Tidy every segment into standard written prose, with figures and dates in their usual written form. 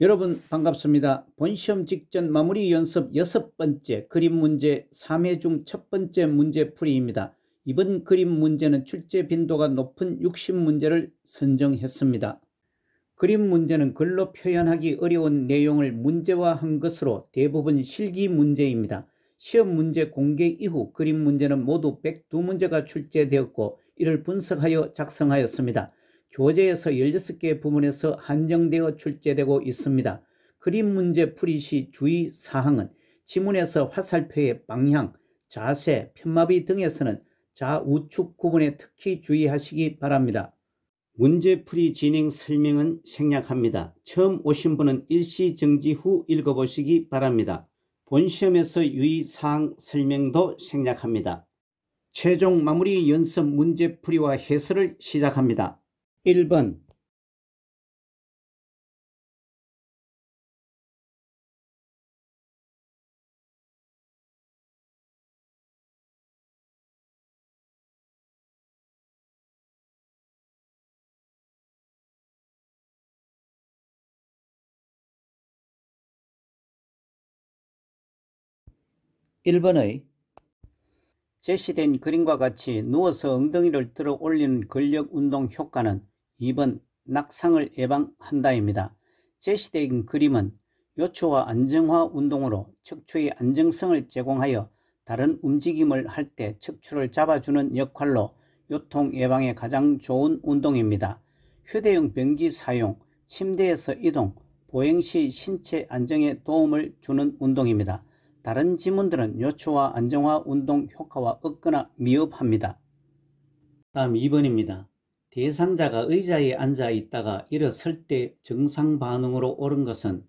여러분 반갑습니다. 본시험 직전 마무리 연습 6번째 그림 문제 3회 중 첫 번째 문제 풀이입니다. 이번 그림 문제는 출제 빈도가 높은 60문제를 선정했습니다. 그림 문제는 글로 표현하기 어려운 내용을 문제화한 것으로 대부분 실기 문제입니다. 시험 문제 공개 이후 그림 문제는 모두 102문제가 출제되었고 이를 분석하여 작성하였습니다. 교재에서 16개 부문에서 한정되어 출제되고 있습니다. 그림 문제 풀이 시 주의사항은 지문에서 화살표의 방향, 자세, 편마비 등에서는 좌우측 구분에 특히 주의하시기 바랍니다. 문제풀이 진행 설명은 생략합니다. 처음 오신 분은 일시정지 후 읽어보시기 바랍니다. 본시험에서 유의사항 설명도 생략합니다. 최종 마무리 연습 문제풀이와 해설을 시작합니다. 1번 1번의 제시된 그림과 같이 누워서 엉덩이를 들어 올리는 근력 운동 효과는 2번 낙상을 예방한다입니다. 제시된 그림은 요초와 안정화 운동으로 척추의 안정성을 제공하여 다른 움직임을 할 때 척추를 잡아주는 역할로 요통 예방에 가장 좋은 운동입니다. 휴대용 변기 사용, 침대에서 이동, 보행 시 신체 안정에 도움을 주는 운동입니다. 다른 지문들은 요초와 안정화 운동 효과와 없거나 미흡합니다. 다음 2번입니다. 대상자가 의자에 앉아 있다가 일어설 때 정상 반응으로 옳은 것은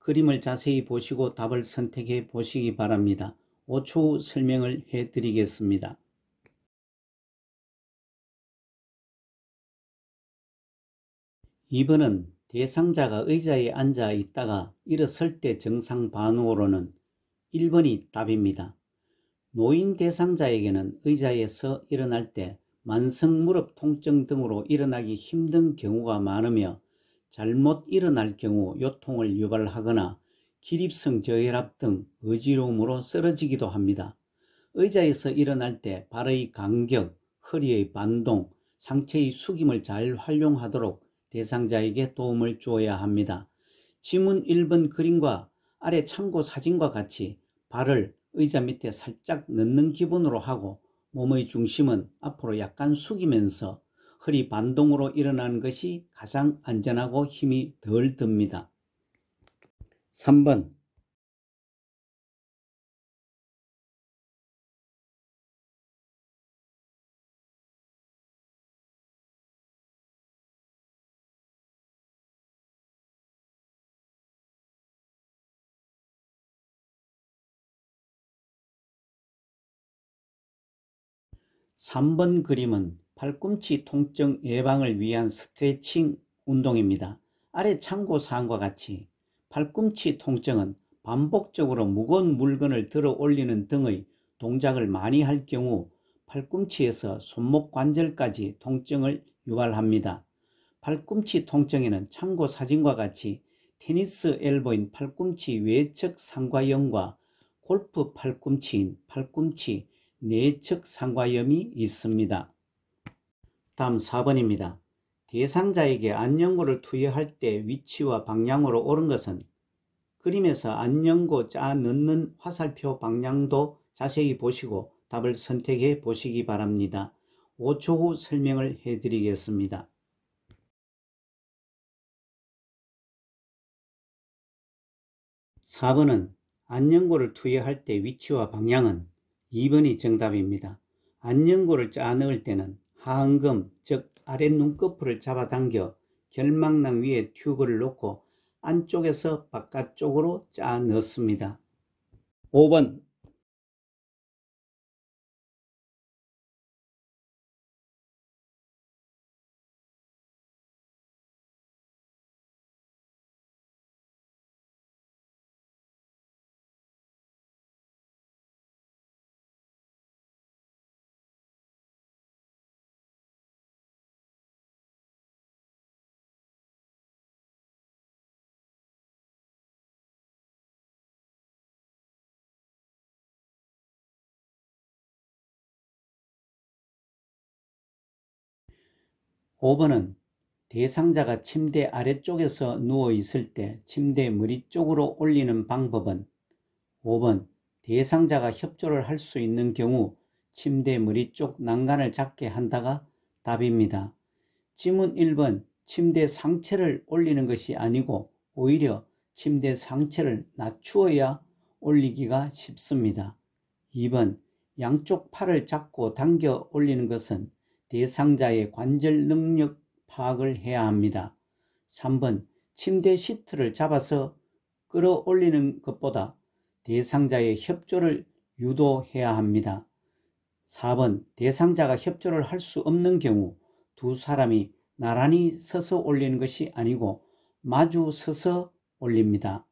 그림을 자세히 보시고 답을 선택해 보시기 바랍니다. 5초 후 설명을 해 드리겠습니다. 2번은 대상자가 의자에 앉아 있다가 일어설 때 정상 반응으로는 1번이 답입니다. 노인 대상자에게는 의자에서 일어날 때 만성 무릎 통증 등으로 일어나기 힘든 경우가 많으며 잘못 일어날 경우 요통을 유발하거나 기립성 저혈압 등 어지러움으로 쓰러지기도 합니다. 의자에서 일어날 때 발의 간격, 허리의 반동, 상체의 숙임을 잘 활용하도록 대상자에게 도움을 주어야 합니다. 지문 1번 그림과 아래 참고 사진과 같이 발을 의자 밑에 살짝 넣는 기분으로 하고 몸의 중심은 앞으로 약간 숙이면서 허리 반동으로 일어나는 것이 가장 안전하고 힘이 덜 듭니다. 3번 3번 그림은 팔꿈치 통증 예방을 위한 스트레칭 운동입니다. 아래 참고사항과 같이 팔꿈치 통증은 반복적으로 무거운 물건을 들어 올리는 등의 동작을 많이 할 경우 팔꿈치에서 손목 관절까지 통증을 유발합니다. 팔꿈치 통증에는 참고사진과 같이 테니스 엘보인 팔꿈치 외측 상과염과 골프 팔꿈치인 팔꿈치 내측 상과염이 있습니다. 다음 4번입니다. 대상자에게 안연고를 투여할 때 위치와 방향으로 옳은 것은 그림에서 안연고 짜 넣는 화살표 방향도 자세히 보시고 답을 선택해 보시기 바랍니다. 5초 후 설명을 해 드리겠습니다. 4번은 안연고를 투여할 때 위치와 방향은 2번이 정답입니다. 안연고를 짜 넣을 때는 하안검 즉 아래 눈꺼풀을 잡아당겨 결막낭 위에 튜브를 놓고 안쪽에서 바깥쪽으로 짜 넣습니다. 5번 5번은 대상자가 침대 아래쪽에서 누워 있을 때 침대 머리 쪽으로 올리는 방법은 5번 대상자가 협조를 할 수 있는 경우 침대 머리 쪽 난간을 잡게 한다가 답입니다. 지문 1번 침대 상체를 올리는 것이 아니고 오히려 침대 상체를 낮추어야 올리기가 쉽습니다. 2번 양쪽 팔을 잡고 당겨 올리는 것은 대상자의 관절 능력 파악을 해야 합니다. 3번 침대 시트를 잡아서 끌어올리는 것보다 대상자의 협조를 유도해야 합니다. 4번 대상자가 협조를 할 수 없는 경우 두 사람이 나란히 서서 올리는 것이 아니고 마주 서서 올립니다.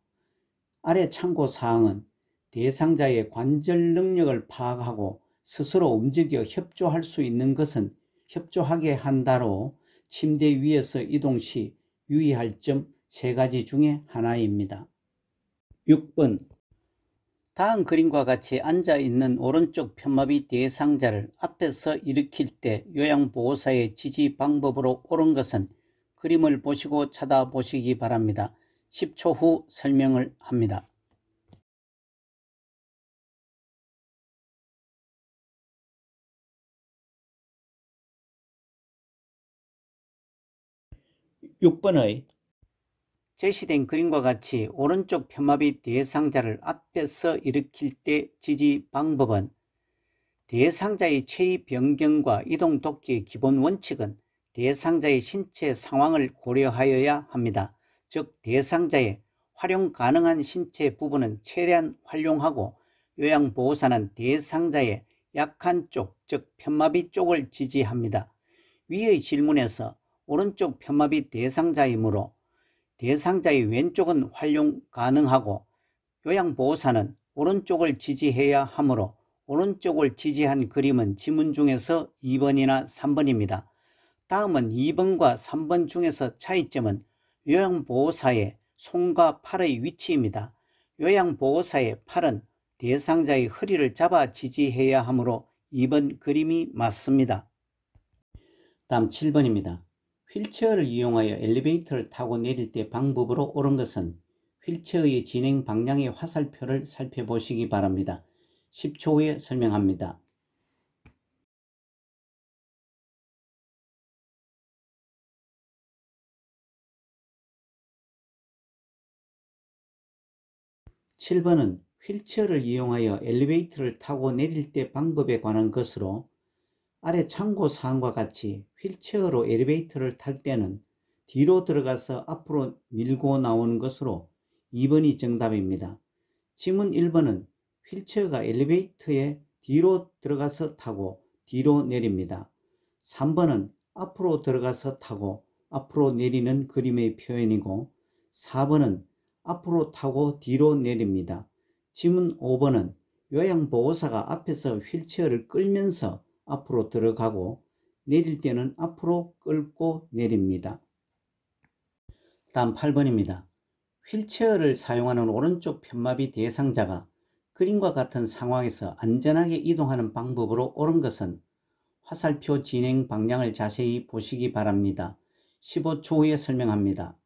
아래 참고사항은 대상자의 관절 능력을 파악하고 스스로 움직여 협조할 수 있는 것은 협조하게 한다로 침대 위에서 이동 시 유의할 점 3가지 중에 하나입니다. 6번 다음 그림과 같이 앉아있는 오른쪽 편마비 대상자를 앞에서 일으킬 때 요양보호사의 지지 방법으로 옳은 것은 그림을 보시고 찾아보시기 바랍니다. 10초 후 설명을 합니다. (6번의) 제시된 그림과 같이 오른쪽 편마비 대상자를 앞에서 일으킬 때 지지 방법은 대상자의 체위 변경과 이동 돕기의 기본 원칙은 대상자의 신체 상황을 고려하여야 합니다. 즉 대상자의 활용 가능한 신체 부분은 최대한 활용하고 요양보호사는 대상자의 약한 쪽, 즉 편마비 쪽을 지지합니다. 위의 질문에서 오른쪽 편마비 대상자이므로 대상자의 왼쪽은 활용 가능하고 요양보호사는 오른쪽을 지지해야 하므로 오른쪽을 지지한 그림은 지문 중에서 2번이나 3번입니다. 다음은 2번과 3번 중에서 차이점은 요양보호사의 손과 팔의 위치입니다. 요양보호사의 팔은 대상자의 허리를 잡아 지지해야 하므로 2번 그림이 맞습니다. 다음 7번입니다. 휠체어를 이용하여 엘리베이터를 타고 내릴 때 방법으로 옳은 것은 휠체어의 진행 방향의 화살표를 살펴보시기 바랍니다. 10초 후에 설명합니다. (7번은) 휠체어를 이용하여 엘리베이터를 타고 내릴 때 방법에 관한 것으로 아래 참고사항과 같이 휠체어로 엘리베이터를 탈 때는 뒤로 들어가서 앞으로 밀고 나오는 것으로 2번이 정답입니다. 지문 1번은 휠체어가 엘리베이터에 뒤로 들어가서 타고 뒤로 내립니다. 3번은 앞으로 들어가서 타고 앞으로 내리는 그림의 표현이고 4번은 앞으로 타고 뒤로 내립니다. 지문 5번은 요양보호사가 앞에서 휠체어를 끌면서 앞으로 들어가고 내릴 때는 앞으로 끌고 내립니다. 다음 8번입니다. 휠체어를 사용하는 오른쪽 편마비 대상자가 그림과 같은 상황에서 안전하게 이동하는 방법으로 옳은 것은 화살표 진행 방향을 자세히 보시기 바랍니다. 15초 후에 설명합니다.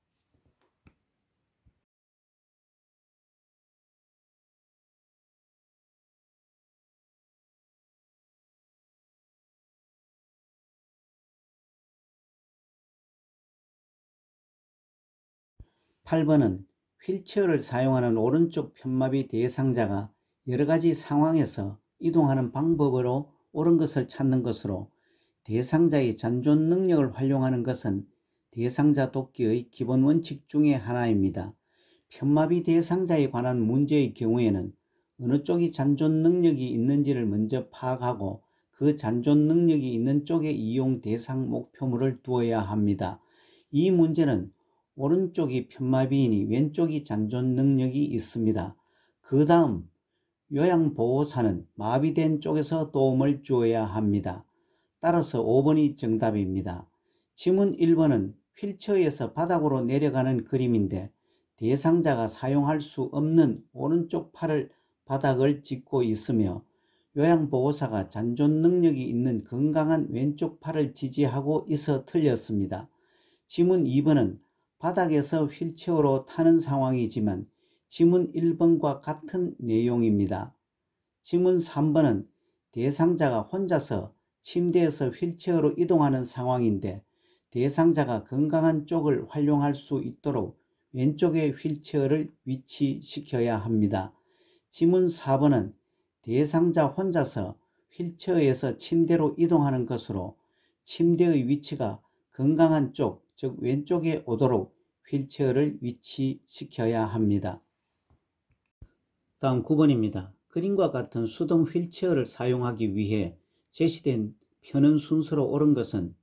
(8번은) 휠체어를 사용하는 오른쪽 편마비 대상자가 여러가지 상황에서 이동하는 방법으로 옳은 것을 찾는 것으로 대상자의 잔존 능력을 활용하는 것은 대상자 돕기의 기본 원칙 중의 하나입니다. 편마비 대상자에 관한 문제의 경우에는 어느 쪽이 잔존 능력이 있는지를 먼저 파악하고 그 잔존 능력이 있는 쪽에 이용 대상 목표물을 두어야 합니다. 이 문제는 오른쪽이 편마비이니 왼쪽이 잔존 능력이 있습니다. 그 다음 요양보호사는 마비된 쪽에서 도움을 주어야 합니다. 따라서 5번이 정답입니다. 지문 1번은 휠체어에서 바닥으로 내려가는 그림인데 대상자가 사용할 수 없는 오른쪽 팔을 바닥을 짚고 있으며 요양보호사가 잔존 능력이 있는 건강한 왼쪽 팔을 지지하고 있어 틀렸습니다. 지문 2번은 바닥에서 휠체어로 타는 상황이지만 지문 1번과 같은 내용입니다. 지문 3번은 대상자가 혼자서 침대에서 휠체어로 이동하는 상황인데 대상자가 건강한 쪽을 활용할 수 있도록 왼쪽에 휠체어를 위치시켜야 합니다. 지문 4번은 대상자 혼자서 휠체어에서 침대로 이동하는 것으로 침대의 위치가 건강한 쪽, 즉 왼쪽에 오도록 휠체어를 위치시켜야 합니다. 다음 9번입니다. 그림과 같은 수동 휠체어를 사용하기 위해 제시된 펴는 순서로 옳은 것은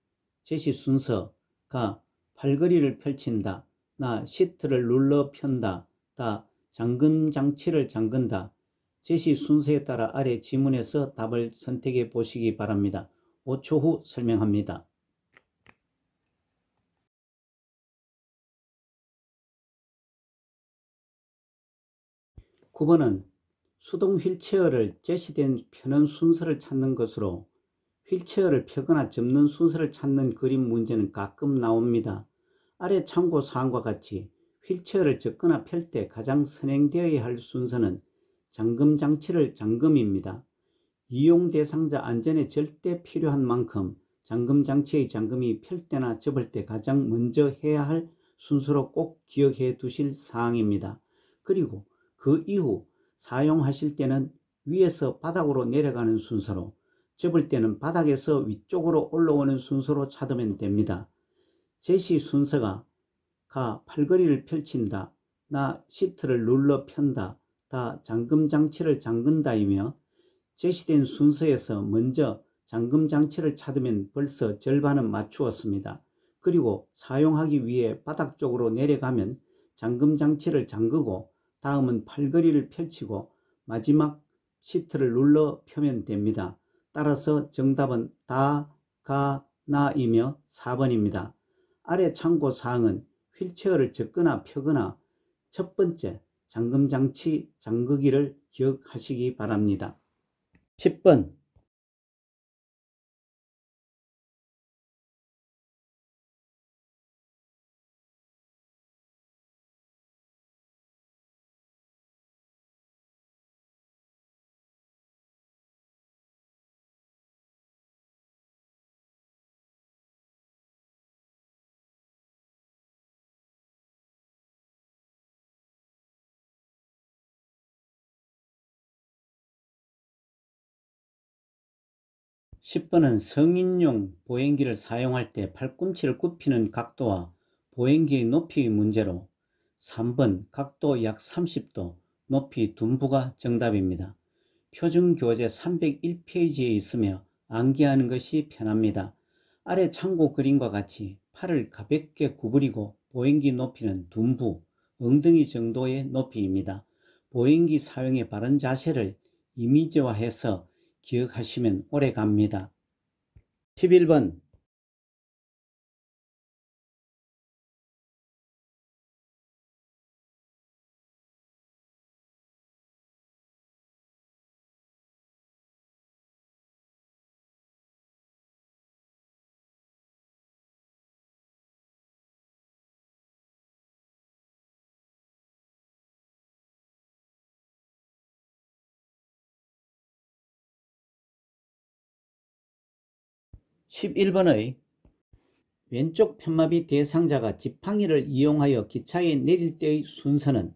제시 순서가 팔걸이를 펼친다, 나 시트를 눌러 편다, 다 잠금 장치를 잠근다. 제시 순서에 따라 아래 지문에서 답을 선택해 보시기 바랍니다. 5초 후 설명합니다. (9번은) 수동 휠체어를 제시된 펴는 순서를 찾는 것으로 휠체어를 펴거나 접는 순서를 찾는 그림 문제는 가끔 나옵니다. 아래 참고 사항과 같이 휠체어를 접거나 펼 때 가장 선행되어야 할 순서는 잠금 장치를 잠금입니다. 이용 대상자 안전에 절대 필요한 만큼 잠금 장치의 잠금이 펼 때나 접을 때 가장 먼저 해야 할 순서로 꼭 기억해 두실 사항입니다. 그리고 그 이후 사용하실 때는 위에서 바닥으로 내려가는 순서로, 접을 때는 바닥에서 위쪽으로 올라오는 순서로 찾으면 됩니다. 제시 순서가 가 팔걸이를 펼친다, 나 시트를 눌러 편다, 다 잠금 장치를 잠근다이며 제시된 순서에서 먼저 잠금 장치를 찾으면 벌써 절반은 맞추었습니다. 그리고 사용하기 위해 바닥 쪽으로 내려가면 잠금 장치를 잠그고 다음은 팔걸이를 펼치고 마지막 시트를 눌러 펴면 됩니다. 따라서 정답은 다, 가, 나이며 4번입니다. 아래 참고사항은 휠체어를 접거나 펴거나 첫 번째 잠금 장치 잠그기를 기억하시기 바랍니다. 10번 (10번은) 성인용 보행기를 사용할 때 팔꿈치를 굽히는 각도와 보행기의 높이의 문제로 3번 각도 약 30도, 높이 둔부가 정답입니다. 표준교재 301페이지에 있으며 암기하는 것이 편합니다. 아래 참고 그림과 같이 팔을 가볍게 구부리고 보행기 높이는 둔부, 엉덩이 정도의 높이입니다. 보행기 사용의 바른 자세를 이미지화해서 기억하시면 오래 갑니다. 11번 (11번의) 왼쪽 편마비 대상자가 지팡이를 이용하여 기차에 내릴 때의 순서는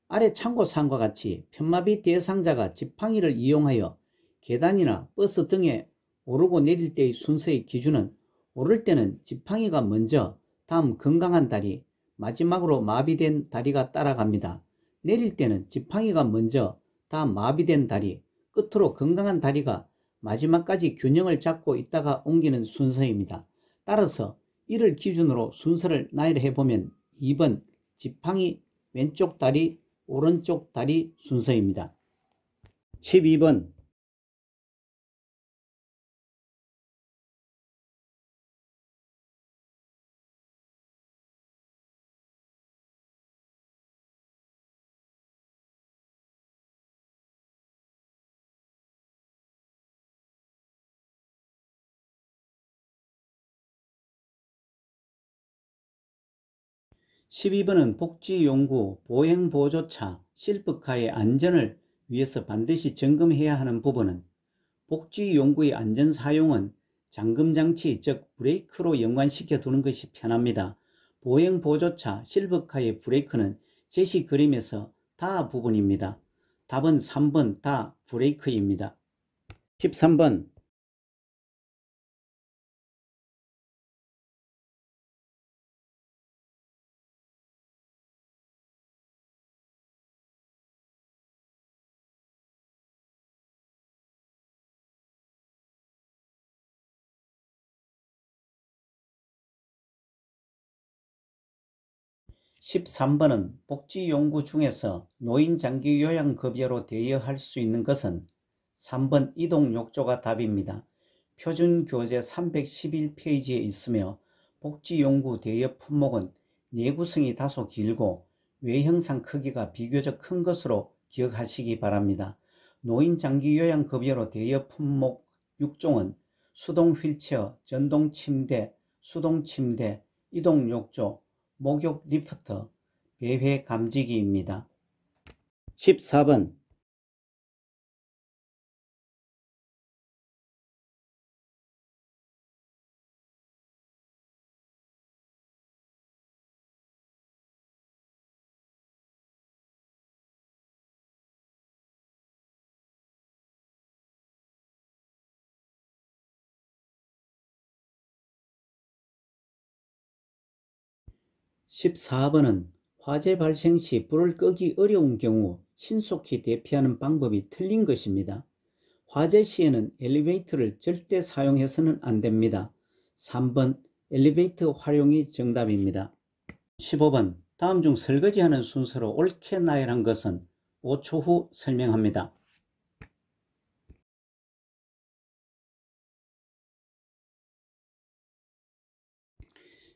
아래 참고사항과 같이 편마비 대상자가 지팡이를 이용하여 계단이나 버스 등에 오르고 내릴 때의 순서의 기준은 오를 때는 지팡이가 먼저, 다음 건강한 다리, 마지막으로 마비된 다리가 따라갑니다. 내릴 때는 지팡이가 먼저, 다음 마비된 다리, 끝으로 건강한 다리가 마지막까지 균형을 잡고 있다가 옮기는 순서입니다. 따라서 이를 기준으로 순서를 나열해 보면 2번 지팡이 왼쪽 다리 오른쪽 다리 순서입니다. 12번 12번은 복지용구 보행보조차 실버카의 안전을 위해서 반드시 점검해야 하는 부분은 복지용구의 안전사용은 잠금장치 즉 브레이크로 연관시켜 두는 것이 편합니다. 보행보조차 실버카의 브레이크는 제시 그림에서 다 부분입니다. 답은 3번 다 브레이크입니다. 13번 13번은 복지용구 중에서 노인장기요양급여로 대여할 수 있는 것은 3번 이동욕조가 답입니다. 표준교재 311페이지에 있으며 복지용구 대여 품목은 내구성이 다소 길고 외형상 크기가 비교적 큰 것으로 기억하시기 바랍니다. 노인장기요양급여로 대여 품목 6종은 수동 휠체어, 전동 침대, 수동 침대, 이동욕조, 목욕 리프트, 배회 감지기입니다. 14번 14번은 화재 발생 시 불을 끄기 어려운 경우 신속히 대피하는 방법이 틀린 것입니다. 화재 시에는 엘리베이터를 절대 사용해서는 안 됩니다. 3번 엘리베이터 활용이 정답입니다. 15번 다음 중 설거지하는 순서로 옳게 나열한 것은 5초 후 설명합니다.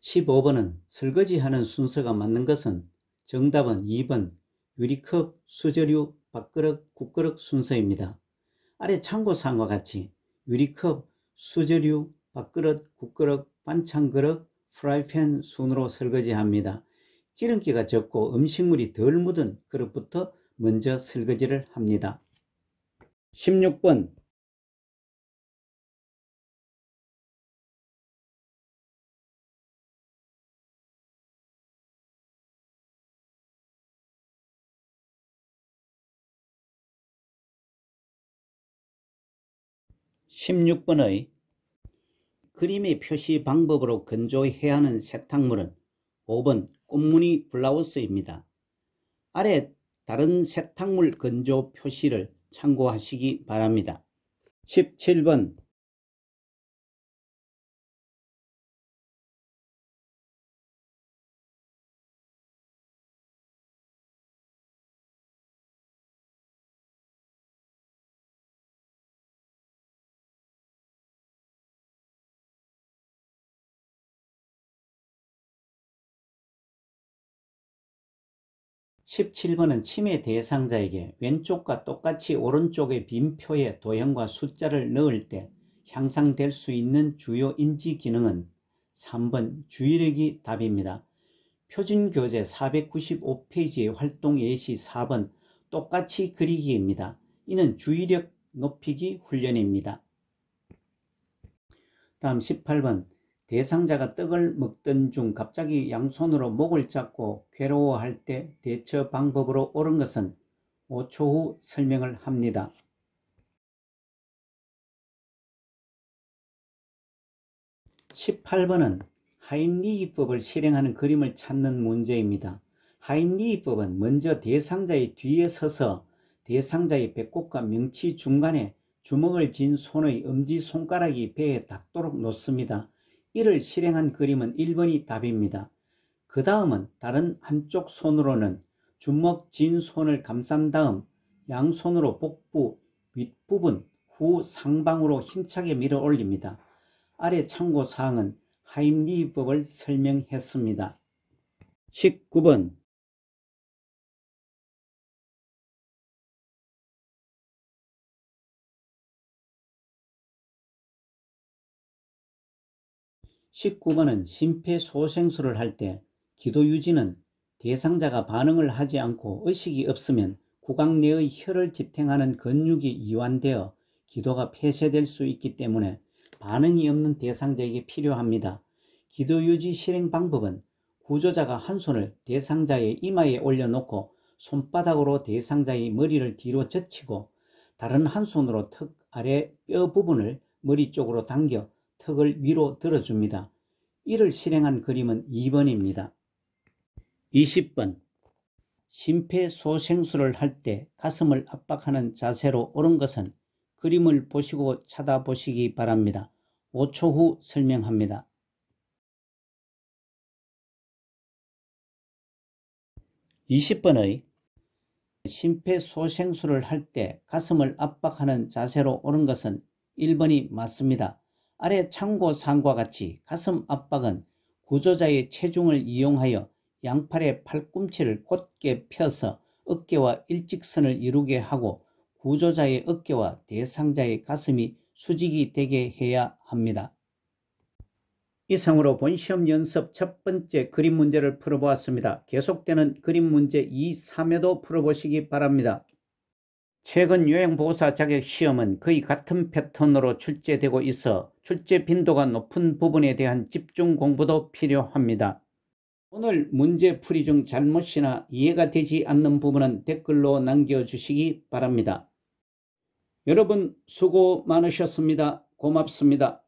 15번은 설거지하는 순서가 맞는 것은 정답은 2번 유리컵, 수저류, 밥그릇, 국그릇 순서입니다. 아래 참고사항과 같이 유리컵, 수저류, 밥그릇, 국그릇, 반찬그릇, 프라이팬 순으로 설거지합니다. 기름기가 적고 음식물이 덜 묻은 그릇부터 먼저 설거지를 합니다. 16번 16번의 그림의 표시 방법으로 건조해야 하는 세탁물은 5번 꽃무늬 블라우스입니다. 아래 다른 세탁물 건조 표시를 참고하시기 바랍니다. 17번 17번은 침해 대상자에게 왼쪽과 똑같이 오른쪽의 빈표에 도형과 숫자를 넣을 때 향상될 수 있는 주요 인지 기능은 3번 주의력이 답입니다. 표준교재 495페이지의 활동 예시 4번 똑같이 그리기입니다. 이는 주의력 높이기 훈련입니다. 다음 18번 대상자가 떡을 먹던 중 갑자기 양손으로 목을 잡고 괴로워할 때 대처 방법으로 옳은 것은 5초 후 설명을 합니다. 18번은 하임리히법을 실행하는 그림을 찾는 문제입니다. 하임리히법은 먼저 대상자의 뒤에 서서 대상자의 배꼽과 명치 중간에 주먹을 쥔 손의 엄지손가락이 배에 닿도록 놓습니다. 이를 실행한 그림은 1번이 답입니다. 그 다음은 다른 한쪽 손으로는 주먹 쥔 손을 감싼 다음 양손으로 복부 윗부분 후 상방으로 힘차게 밀어 올립니다. 아래 참고사항은 하임리히법을 설명했습니다. 19번 19번은 심폐소생술을 할 때 기도 유지는 대상자가 반응을 하지 않고 의식이 없으면 구강 내의 혀를 지탱하는 근육이 이완되어 기도가 폐쇄될 수 있기 때문에 반응이 없는 대상자에게 필요합니다. 기도 유지 실행 방법은 구조자가 한 손을 대상자의 이마에 올려놓고 손바닥으로 대상자의 머리를 뒤로 젖히고 다른 한 손으로 턱 아래 뼈 부분을 머리 쪽으로 당겨 턱을 위로 들어줍니다. 이를 실행한 그림은 2번입니다. 20번. 심폐소생술을 할 때 가슴을 압박하는 자세로 옳은 것은 그림을 보시고 찾아보시기 바랍니다. 5초 후 설명합니다. 20번의 심폐소생술을 할 때 가슴을 압박하는 자세로 옳은 것은 1번이 맞습니다. 아래 참고사항과 같이 가슴 압박은 구조자의 체중을 이용하여 양팔의 팔꿈치를 곧게 펴서 어깨와 일직선을 이루게 하고 구조자의 어깨와 대상자의 가슴이 수직이 되게 해야 합니다. 이상으로 본시험 연습 첫 번째 그림 문제를 풀어보았습니다. 계속되는 그림 문제 2, 3회도 풀어보시기 바랍니다. 최근 요양보호사 자격시험은 거의 같은 패턴으로 출제되고 있어 출제 빈도가 높은 부분에 대한 집중 공부도 필요합니다. 오늘 문제풀이 중 잘못이나 이해가 되지 않는 부분은 댓글로 남겨주시기 바랍니다. 여러분 수고 많으셨습니다. 고맙습니다.